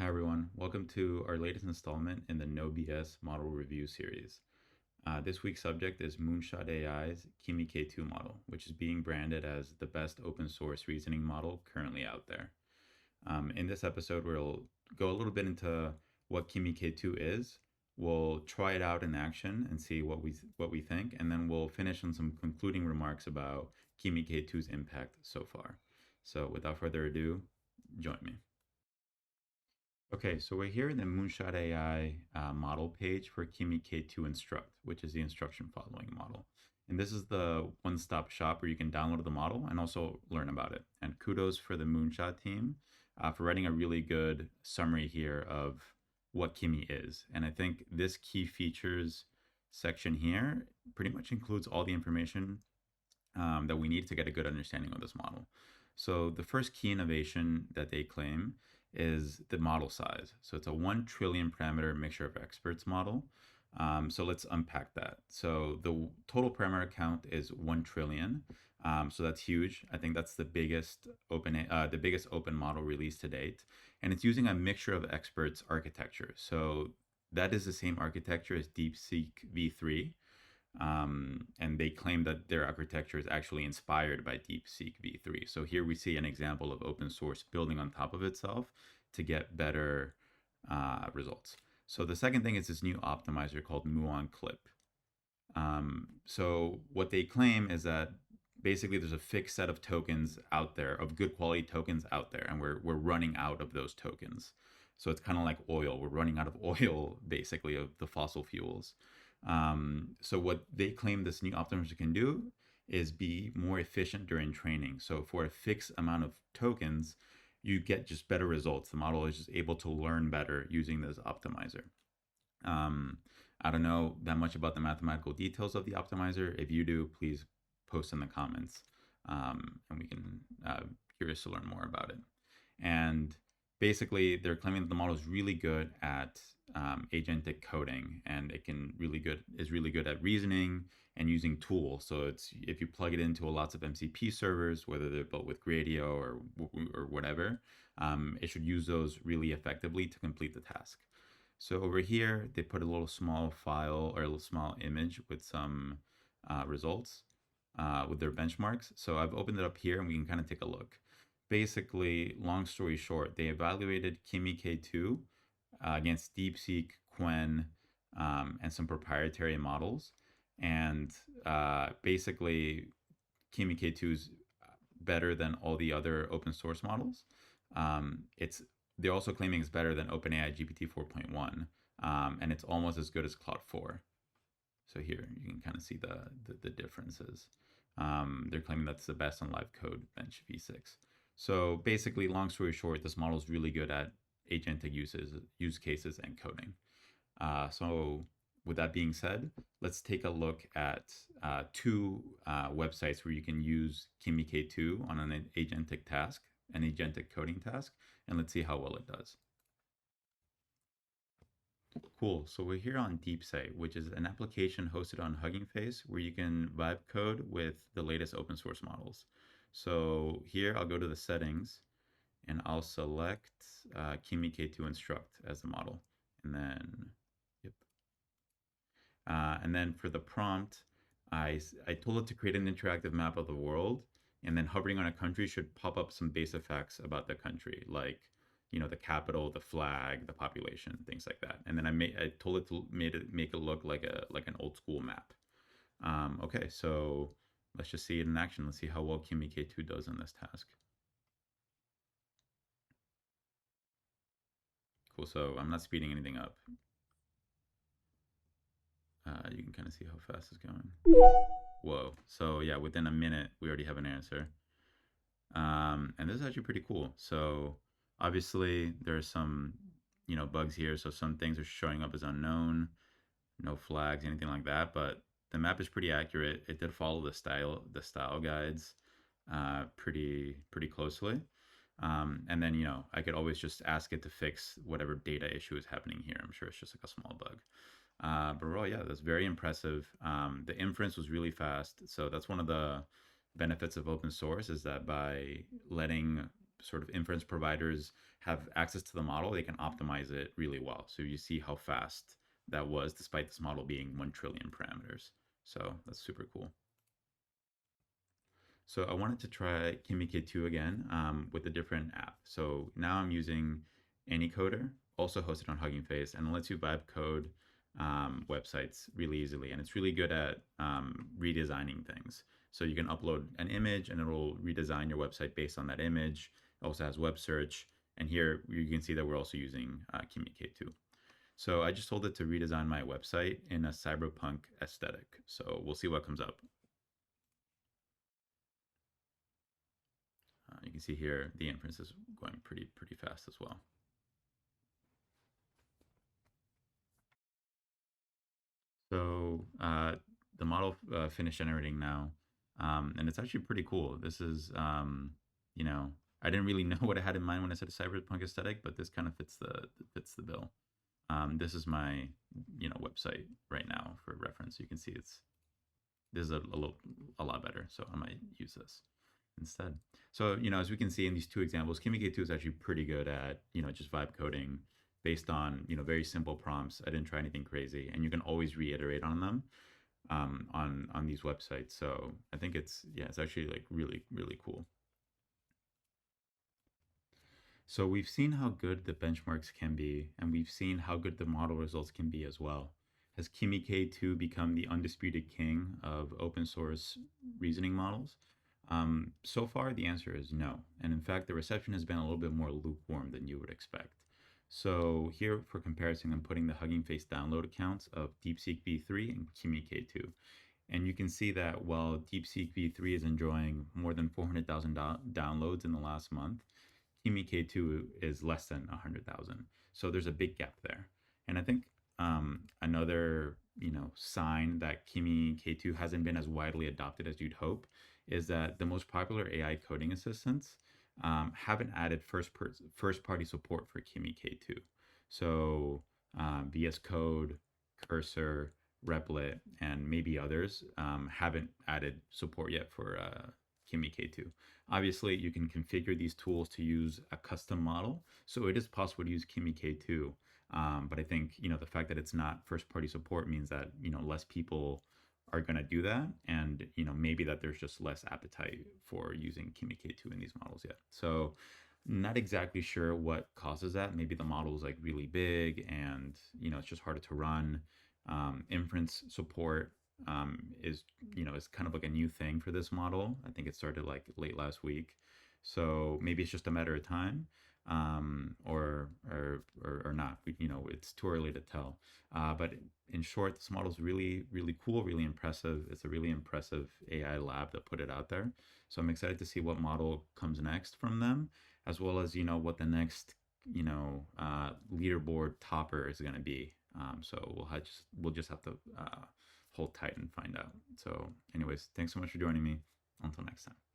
Hi everyone, welcome to our latest installment in the No BS model review series. This week's subject is Moonshot AI's Kimi K2 model, which is being branded as the best open source reasoning model currently out there. In this episode, we'll go a little bit into what Kimi K2 is. We'll try it out in action and see what we think, and then we'll finish on some concluding remarks about Kimi K2's impact so far. So, without further ado, join me. Okay, so we're here in the Moonshot AI model page for Kimmy K2 Instruct, which is the instruction following model. And this is the one-stop shop where you can download the model and also learn about it. And kudos for the Moonshot team for writing a really good summary here of what Kimmy is. And I think this key features section here pretty much includes all the information that we need to get a good understanding of this model. So the first key innovation that they claim is the model size. So it's a 1 trillion parameter mixture of experts model. So let's unpack that. So the total parameter count is 1 trillion. So that's huge. I think that's the biggest open model released to date. And it's using a mixture of experts architecture. So that is the same architecture as DeepSeek v3. And they claim that their architecture is actually inspired by DeepSeek v3. So here we see an example of open source building on top of itself to get better results. So the second thing is this new optimizer called Muon Clip. So what they claim is that basically there's a fixed set of tokens out there, of good quality tokens out there, and we're running out of those tokens. So it's kind of like oil. We're running out of oil, basically, of the fossil fuels. So what they claim this new optimizer can do is be more efficient during training. So for a fixed amount of tokens, you get just better results. The model is just able to learn better using this optimizer. I don't know that much about the mathematical details of the optimizer. If you do, please post in the comments, and we can curious to learn more about it. And basically, they're claiming that the model is really good at agentic coding, and is really good at reasoning and using tools. So it's if you plug it into lots of MCP servers, whether they're built with Gradio or whatever, it should use those really effectively to complete the task. So over here, they put a little small file or a little small image with some results with their benchmarks. So I've opened it up here and we can kind of take a look. Basically, long story short, they evaluated Kimmy K2 against DeepSeek, Qwen, and some proprietary models. And basically, Kimmy K2 is better than all the other open source models. They're also claiming it's better than OpenAI GPT 4.1, and it's almost as good as Cloud 4. So here you can kind of see the differences. They're claiming that's the best on live code bench v6. So basically, long story short, this model is really good at agentic use cases and coding. So with that being said, let's take a look at two websites where you can use Kimmy K2 on an agentic task, an agentic coding task, and let's see how well it does. Cool. So we're here on Deepsite, which is an application hosted on Hugging Face where you can vibe code with the latest open source models. So here I'll go to the settings and I'll select Kimi K2 Instruct as the model. And then, yep. And then for the prompt, I told it to create an interactive map of the world. And then hovering on a country should pop up some basic facts about the country, like the capital, the flag, the population, things like that. And then I told it to make it look like an old school map. Okay, so let's just see it in action. Let's see how well Kimmy K2 does in this task. Cool. So I'm not speeding anything up. You can kind of see how fast it's going. Whoa. So yeah, within a minute, we already have an answer. And this is actually pretty cool. So obviously there are some, bugs here. So some things are showing up as unknown, no flags, anything like that. But the map is pretty accurate. It did follow the style guides pretty closely. And then, I could always just ask it to fix whatever data issue is happening here. I'm sure it's just like a small bug. But overall, yeah, that's very impressive. The inference was really fast. So that's one of the benefits of open source is that by letting sort of inference providers have access to the model, they can optimize it really well. So you see how fast that was, despite this model being 1 trillion parameters. So that's super cool. So I wanted to try Kimmy K2 again with a different app. So now I'm using AnyCoder, also hosted on Hugging Face, and it lets you vibe code websites really easily. And it's really good at redesigning things. So you can upload an image and it'll redesign your website based on that image. It also has web search. And here you can see that we're also using Kimmy K2. So I just told it to redesign my website in a cyberpunk aesthetic. So we'll see what comes up. You can see here the inference is going pretty fast as well. So the model finished generating now, and it's actually pretty cool. This is, you know, I didn't really know what I had in mind when I said cyberpunk aesthetic, but this kind of fits the bill. This is my website right now for reference. You can see this is a lot better. So I might use this instead. So, as we can see in these two examples, Kimmy K2 is actually pretty good at, just vibe coding based on, very simple prompts. I didn't try anything crazy, and you can always reiterate on them on these websites. So I think it's actually like really cool. So we've seen how good the benchmarks can be, and we've seen how good the model results can be as well. Has Kimmy K2 become the undisputed king of open source reasoning models? So far, the answer is no. And in fact, the reception has been a little bit more lukewarm than you would expect. So here, for comparison, I'm putting the Hugging Face download accounts of DeepSeek V3 and Kimmy K2. And you can see that while DeepSeek V3 is enjoying more than 400,000 downloads in the last month, Kimmy K2 is less than 100,000. So there's a big gap there. And I think another sign that Kimmy K2 hasn't been as widely adopted as you'd hope is that the most popular AI coding assistants haven't added first party support for Kimmy K2. So VS Code, Cursor, Replit, and maybe others haven't added support yet for Kimmy K2. Obviously, you can configure these tools to use a custom model, so it is possible to use Kimmy K2. But I think the fact that it's not first-party support means that less people are going to do that, and maybe that there's just less appetite for using Kimmy K2 in these models yet. So not exactly sure what causes that. Maybe the model is like really big, and it's just harder to run. Inference support is kind of like a new thing for this model. I think it started like late last week, so maybe it's just a matter of time, or not. It's too early to tell. But in short, this model is really cool, really impressive. It's a really impressive AI lab that put it out there. So I'm excited to see what model comes next from them, as well as what the next leaderboard topper is going to be. So we'll just have to hold tight and find out. So anyways, thanks so much for joining me. Until next time.